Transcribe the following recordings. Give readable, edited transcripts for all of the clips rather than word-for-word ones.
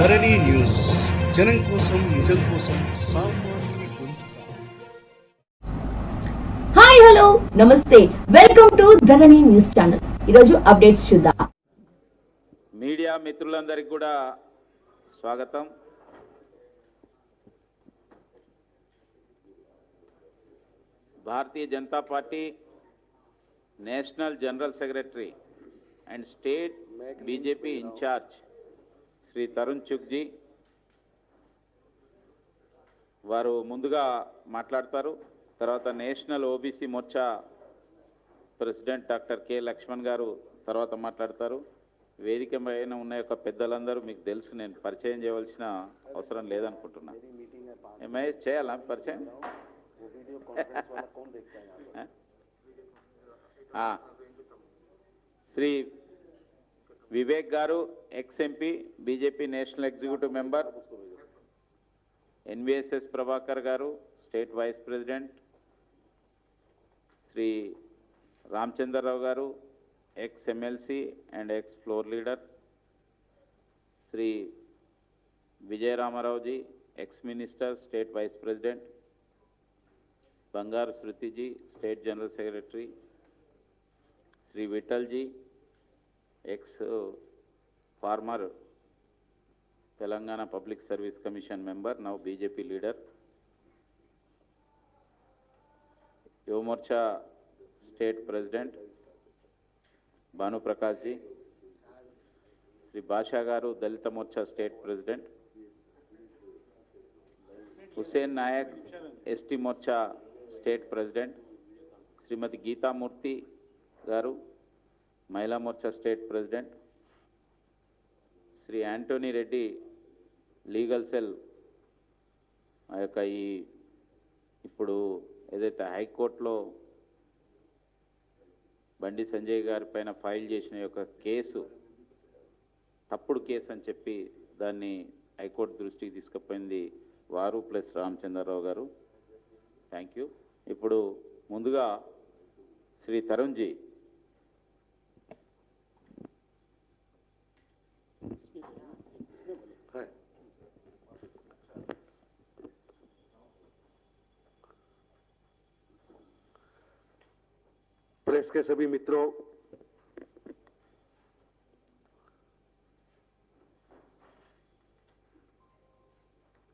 ధరణి news జనం కోసం నిజం కోసం సామాన్య గొంతుక. హాయ్ హలో నమస్తే, welcome to Dharani news channel. ఈరోజు అప్డేట్స్ చూద్దాం. మీడియా మిత్రులందరికీ కూడా స్వాగతం. Bharatiya Janata Party national general secretary and state BJP incharge Shri Tarun చుగ్జీ వారు ముందుగా మాట్లాడతారు. తర్వాత national OBC Morcha president doctor K Laxman గారు తర్వాత మాట్లాడతారు. వేదిక పైన ఉన్న యొక్క పెద్దలందరూ మీకు తెలుసు, నేను పరిచయం చేయవలసిన అవసరం లేదనుకుంటున్నా. మహేష్ చేయాలా పరిచయం? శ్రీ వివేక్ గారు ex MP BJP national executive member, NVSS Prabhakar గారు state vice president, Shri Ramachandrarao గారు ex MLC and ex floor leader, Shri Vijayaramaraoji ex minister state vice president, Bangaru Shrutiji state general secretary, Shri Vithalji ex former Telangana public service commission member, now BJP leader, Yuva Morcha state president Bhanuprakash ji, Shri Bhasha గారు Dalit Morcha state president, Hussain Naik ST Morcha state president, Shrimati Geetamurthy గారు Mahila Morcha state president, Shri Antony Reddy legal cell ఆ యొక్క ఇప్పుడు ఏదైతే హైకోర్టులో బండి సంజయ్ గారి పైన file చేసిన యొక్క కేసు తప్పుడు కేసు అని చెప్పి దాన్ని హైకోర్టు దృష్టికి తీసుకుపోయింది వారు ప్లస్ రామచంద్రరావు గారు. Thank you. ఇప్పుడు ముందుగా శ్రీ తరుణ్జీ प्रेस के सभी मित्रों,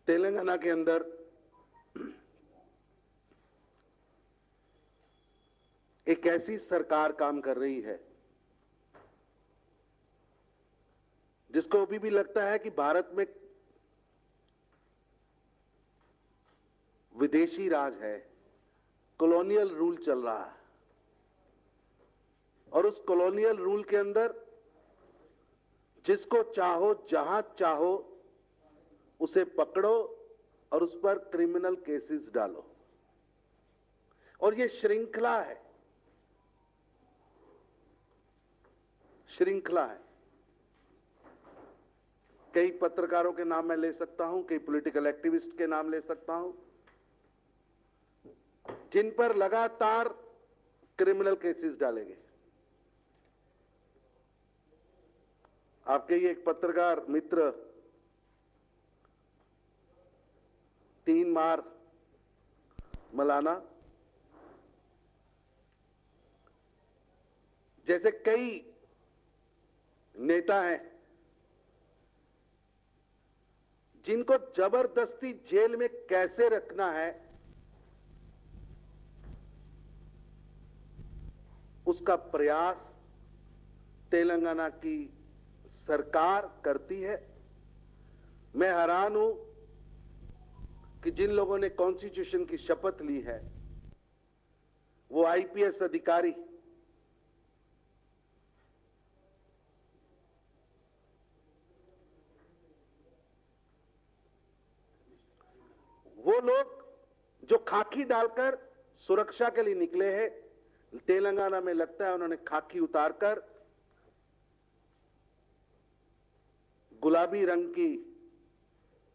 तेलंगाना के अंदर एक ऐसी सरकार काम कर रही है जिसको अभी भी लगता है कि भारत में विदेशी राज है, कॉलोनियल रूल चल रहा है और उस कॉलोनियल रूल के अंदर जिसको चाहो जहां चाहो उसे पकड़ो और उस पर क्रिमिनल केसेस डालो, और ये श्रृंखला है, श्रृंखला है. कई पत्रकारों के नाम मैं ले सकता हूं, कई पॉलिटिकल एक्टिविस्ट के नाम ले सकता हूं जिन पर लगातार क्रिमिनल केसेस डाले गए. आपके ही एक पत्रकार मित्र 3 मार मलाना जैसे कई नेता हैं जिनको जबरदस्ती जेल में कैसे रखना है उसका प्रयास तेलंगाना की सरकार करती है. मैं हैरान हूं कि जिन लोगों ने कॉन्स्टिट्यूशन की शपथ ली है वो आईपीएस अधिकारी वो लोग जो खाकी डालकर सुरक्षा के लिए निकले हैं, तेलंगाना में लगता है उन्होंने खाकी उतारकर गुलाबी रंग की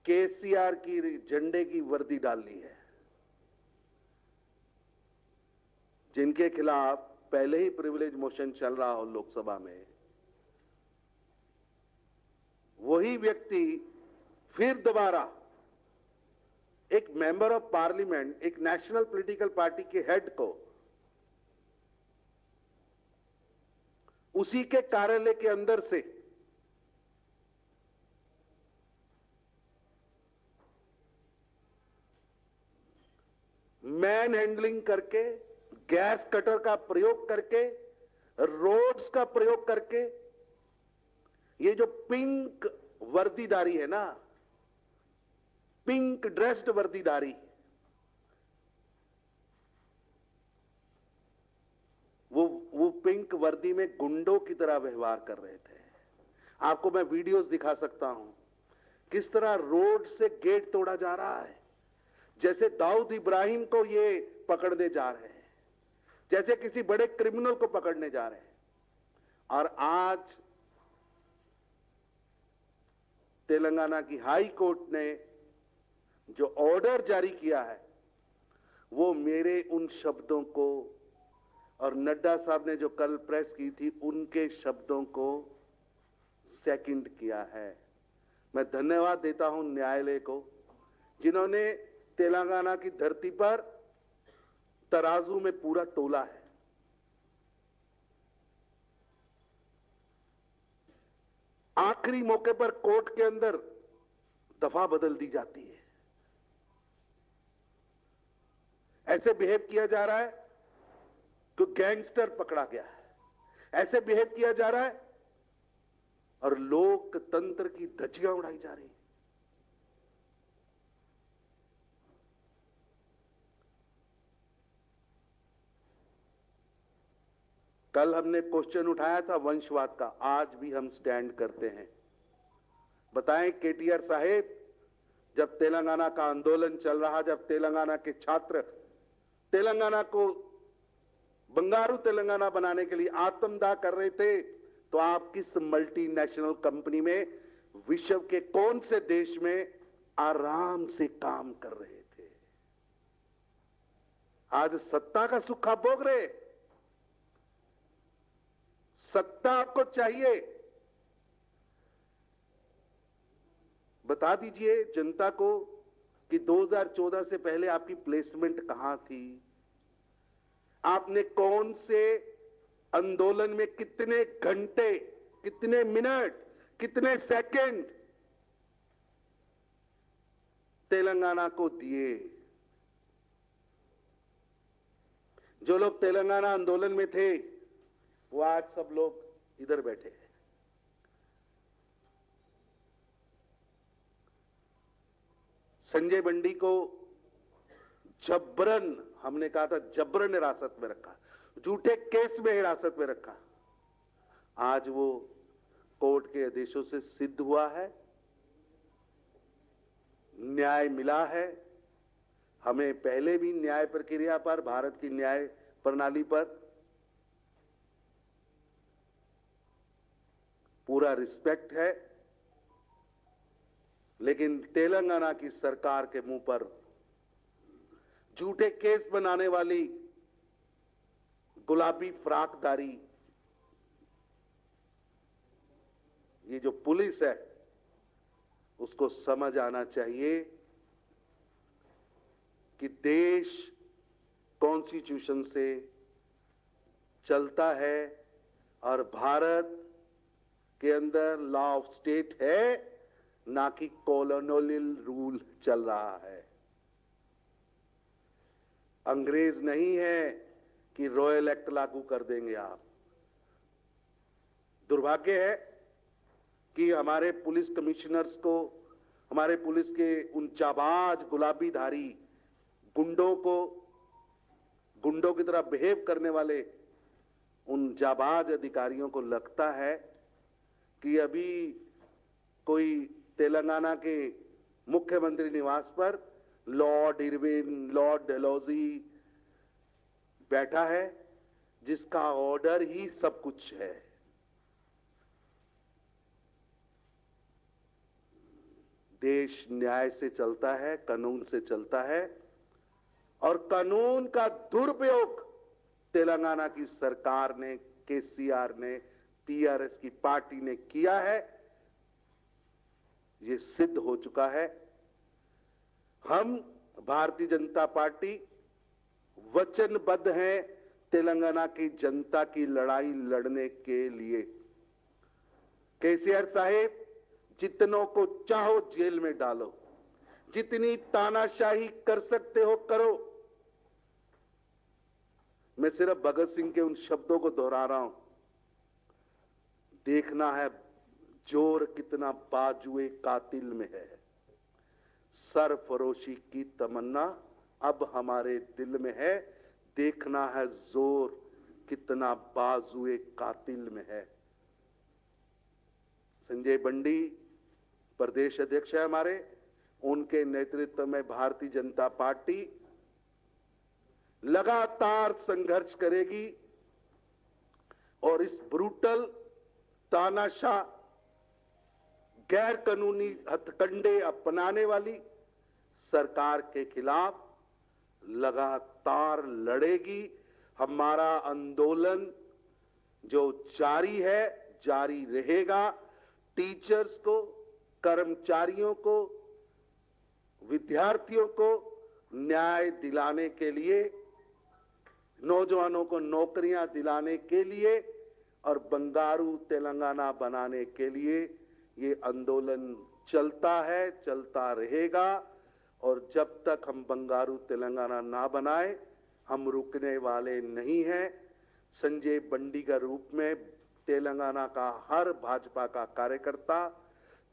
केसीआर की झंडे की वर्दी डाल ली है. जिनके खिलाफ पहले ही प्रिविलेज मोशन चल रहा हो लोकसभा में, वही व्यक्ति फिर दोबारा एक मेंबर ऑफ पार्लियामेंट, एक नेशनल पॉलिटिकल पार्टी के हेड को उसी के कार्यालय के अंदर से मैन हैंडलिंग करके, गैस कटर का प्रयोग करके, रोड्स का प्रयोग करके, ये जो पिंक वर्दीदारी है ना, पिंक ड्रेस्ड वर्दीदारी, वो पिंक वर्दी में गुंडों की तरह व्यवहार कर रहे थे। आपको मैं वीडियोस दिखा सकता हूं किस तरह रोड से गेट तोड़ा जा रहा है, जैसे दाऊद इब्राहिम को ये पकड़ने जा रहे हैं, जैसे किसी बड़े क्रिमिनल को पकड़ने जा रहे हैं। और आज तेलंगाना की हाई कोर्ट ने जो ऑर्डर जारी किया है, वो मेरे उन शब्दों को और नड्डा साहब ने जो कल प्रेस की थी उनके शब्दों को सेकंड किया है। मैं धन्यवाद देता हूं न्यायालय को, जिन्होंने तेलंगाना की धरती पर तराजू में पूरा तोला है। आखिरी मौके पर कोर्ट के अंदर दफा बदल दी जाती है। ऐसे बिहेव किया जा रहा है कि गैंगस्टर पकड़ा गया है, ऐसे बिहेव किया जा रहा है और लोकतंत्र की धज्जियां उड़ाई जा रही है। कल हमने क्वेश्चन उठाया था वंशवाद का, आज भी हम स्टैंड करते हैं। बताएं केटीआर साहेब, जब तेलंगाना का आंदोलन चल रहा, जब तेलंगाना के छात्र तेलंगाना को बंगारू तेलंगाना बनाने के लिए आत्मदाह कर रहे थे, तो आप किस मल्टीनेशनल कंपनी में, विश्व के कौन से देश में आराम से काम कर रहे थे? आज सत्ता का सुख आप भोग रहे। सत्ता आपको चाहिए, बता दीजिए जनता को कि 2014 से पहले आपकी प्लेसमेंट कहां थी? आपने कौन से आंदोलन में कितने घंटे, कितने मिनट, कितने सेकंड तेलंगाना को दिए? जो लोग तेलंगाना आंदोलन में थे वो आज सब लोग इधर बैठे हैं। संजय बंडी को जबरन, हमने कहा था जबरन हिरासत में रखा, झूठे केस में हिरासत में रखा। आज वो कोर्ट के आदेशों से सिद्ध हुआ है, न्याय मिला है। हमें पहले भी न्याय प्रक्रिया पर, भारत की न्याय प्रणाली पर पूरा रिस्पेक्ट है, लेकिन तेलंगाना की सरकार के मुंह पर झूठे केस बनाने वाली गुलाबी फ्राकदारी, ये जो पुलिस है उसको समझ आना चाहिए कि देश कॉन्स्टिट्यूशन से चलता है और भारत के अंदर लॉ ऑफ स्टेट है, ना कि कॉलोनियल रूल चल रहा है। अंग्रेज नहीं है कि रॉयल एक्ट लागू कर देंगे आप। दुर्भाग्य है कि हमारे पुलिस कमिश्नर्स को, हमारे पुलिस के उन जाबाज गुलाबीधारी गुंडों को, गुंडों की तरह बिहेव करने वाले उन जाबाज अधिकारियों को लगता है कि अभी कोई तेलंगाना के मुख्यमंत्री निवास पर लॉर्ड इरविन, लॉर्ड डेलहौजी बैठा है, जिसका ऑर्डर ही सब कुछ है। देश न्याय से चलता है, कानून से चलता है, और कानून का दुरुपयोग तेलंगाना की सरकार ने, केसीआर ने, टीआरएस की पार्टी ने किया है। ये सिद्ध हो चुका है। हम भारतीय जनता पार्टी वचनबद्ध हैं तेलंगाना की जनता की लड़ाई लड़ने के लिए। केसीआर साहेब, जितनों को चाहो जेल में डालो, जितनी तानाशाही कर सकते हो करो। मैं सिर्फ भगत सिंह के उन शब्दों को दोहरा रहा हूं, देखना है जोर कितना बाजुए कातिल में है। सरफरोशी की तमन्ना अब हमारे दिल में है, देखना है जोर कितना बाजुए कातिल में है। संजय बंडी प्रदेश अध्यक्ष है हमारे, उनके नेतृत्व में भारतीय जनता पार्टी लगातार संघर्ष करेगी और इस ब्रूटल, तानाशाह, गैर कानूनी हथकंडे अपनाने वाली सरकार के खिलाफ लगातार लड़ेगी। हमारा आंदोलन जो जारी है, जारी रहेगा। टीचर्स को, कर्मचारियों को, विद्यार्थियों को न्याय दिलाने के लिए, नौजवानों को नौकरियां दिलाने के लिए और बंगारू तेलंगाना बनाने के लिए ये आंदोलन चलता है, चलता रहेगा। और जब तक हम बंगारू तेलंगाना ना बनाए, हम रुकने वाले नहीं हैं। संजय बंडी का रूप में तेलंगाना का हर भाजपा का कार्यकर्ता,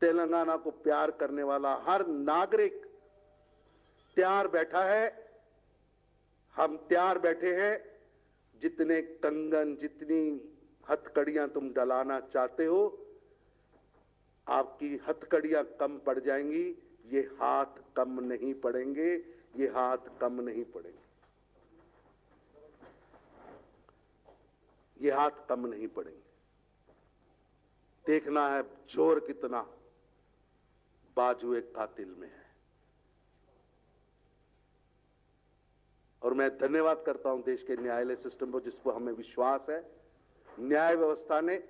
तेलंगाना को प्यार करने वाला हर नागरिक तैयार बैठा है। हम तैयार बैठे हैं। जितने कंगन, जितनी हथकड़ियां तुम डलाना चाहते हो, आपकी हथकड़ियां कम पड़ जाएंगी, ये हाथ कम नहीं पड़ेंगे, ये हाथ कम नहीं पड़ेंगे, ये हाथ कम नहीं पड़ेंगे। देखना है जोर कितना बाजुए कातिल में है। और मैं धन्यवाद करता हूं देश के न्यायालय सिस्टम को, जिसको हमें विश्वास है, न्याय व्यवस्था ने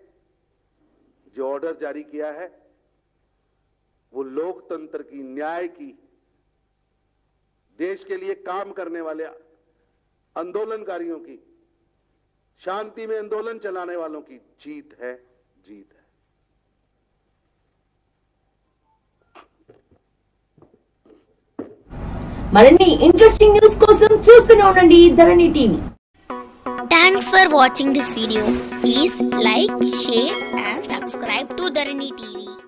जो ऑर्डर जारी किया है वो लोकतंत्र की, न्याय की, देश के लिए काम करने वाले आंदोलनकारियों की, शांति में आंदोलन चलाने वालों की जीत है, जीत है। మరిన్ని ఇంట్రెస్టింగ్ న్యూస్ కోసం చూస్తూనే ఉండండి ధరణి TV. Thanks for watching this video. Please like, share and subscribe to Dharani TV.